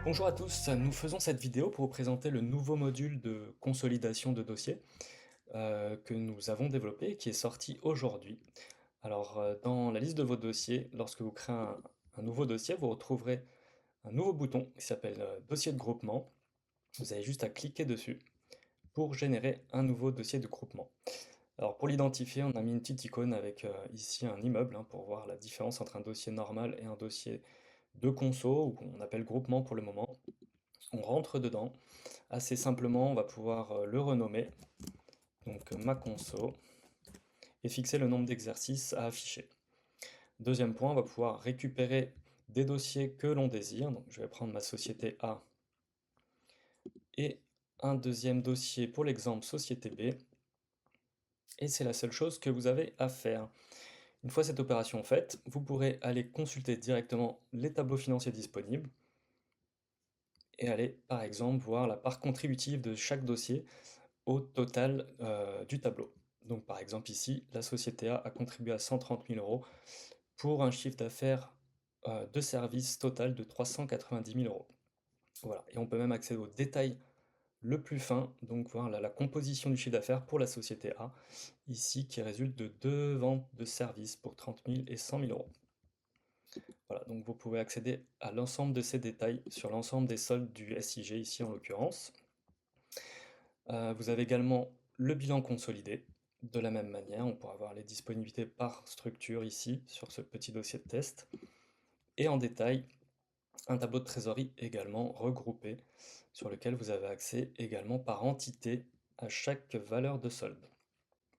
Bonjour à tous, nous faisons cette vidéo pour vous présenter le nouveau module de consolidation de dossiers que nous avons développé et qui est sorti aujourd'hui. Alors, dans la liste de vos dossiers, lorsque vous créez un nouveau dossier, vous retrouverez un nouveau bouton qui s'appelle dossier de groupement. Vous avez juste à cliquer dessus pour générer un nouveau dossier de groupement. Alors, pour l'identifier, on a mis une petite icône avec ici un immeuble pour voir la différence entre un dossier normal et un dossier de conso, ou qu'on appelle groupement pour le moment. On rentre dedans. Assez simplement, on va pouvoir le renommer, donc ma conso, et fixer le nombre d'exercices à afficher. Deuxième point, on va pouvoir récupérer des dossiers que l'on désire. Donc je vais prendre ma société A et un deuxième dossier pour l'exemple société B. Et c'est la seule chose que vous avez à faire. Une fois cette opération faite, vous pourrez aller consulter directement les tableaux financiers disponibles et aller par exemple voir la part contributive de chaque dossier au total du tableau. Donc par exemple ici, la société A a contribué à 130 000 euros pour un chiffre d'affaires de service total de 390 000 euros. Voilà, et on peut même accéder au détail le plus fin, donc voir la composition du chiffre d'affaires pour la société A, ici qui résulte de deux ventes de services pour 30 000 et 100 000 euros. Voilà, donc vous pouvez accéder à l'ensemble de ces détails sur l'ensemble des soldes du SIG ici en l'occurrence. Vous avez également le bilan consolidé. De la même manière, on pourra voir les disponibilités par structure ici, sur ce petit dossier de test. Et en détail, un tableau de trésorerie également regroupé, sur lequel vous avez accès également par entité à chaque valeur de solde.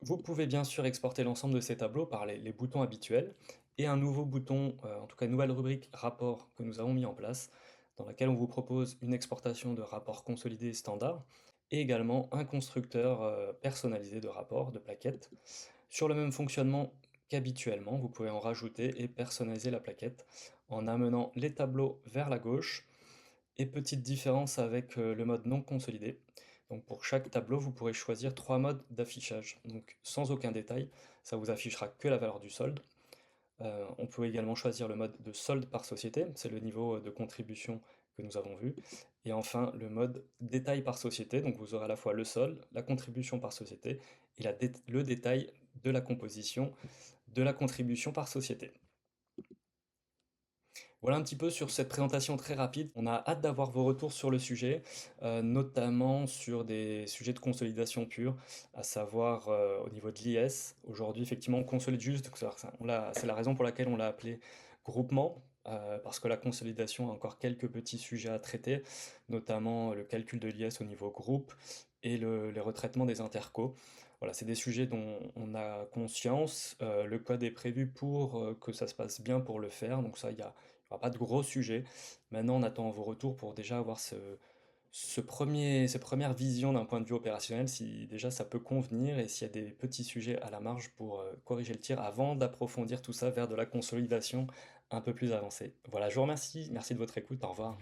Vous pouvez bien sûr exporter l'ensemble de ces tableaux par les boutons habituels, et un nouveau bouton, en tout cas une nouvelle rubrique rapport que nous avons mis en place, dans laquelle on vous propose une exportation de rapports consolidés standard, et également un constructeur personnalisé de rapports, de plaquettes. Sur le même fonctionnement qu'habituellement, vous pouvez en rajouter et personnaliser la plaquette en amenant les tableaux vers la gauche. Et petite différence avec le mode non consolidé. Donc pour chaque tableau, vous pourrez choisir trois modes d'affichage. Donc sans aucun détail, ça vous affichera que la valeur du solde. On peut également choisir le mode de solde par société, c'est le niveau de contribution que nous avons vu. Et enfin, le mode détail par société, donc vous aurez à la fois le solde, la contribution par société et le détail de la composition de la contribution par société. Voilà un petit peu sur cette présentation très rapide. On a hâte d'avoir vos retours sur le sujet, notamment sur des sujets de consolidation pure, à savoir au niveau de l'IS. Aujourd'hui, effectivement, on consolide juste, c'est la raison pour laquelle on l'a appelé groupement, parce que la consolidation a encore quelques petits sujets à traiter, notamment le calcul de l'IS au niveau groupe et les retraitements des intercos. Voilà, c'est des sujets dont on a conscience. Le code est prévu pour que ça se passe bien pour le faire, donc ça, il n'y aura pas de gros sujets. Maintenant, on attend vos retours pour déjà avoir ces premières visions d'un point de vue opérationnel, si déjà ça peut convenir et s'il y a des petits sujets à la marge pour corriger le tir avant d'approfondir tout ça vers de la consolidation un peu plus avancée. Voilà, je vous remercie, merci de votre écoute, au revoir.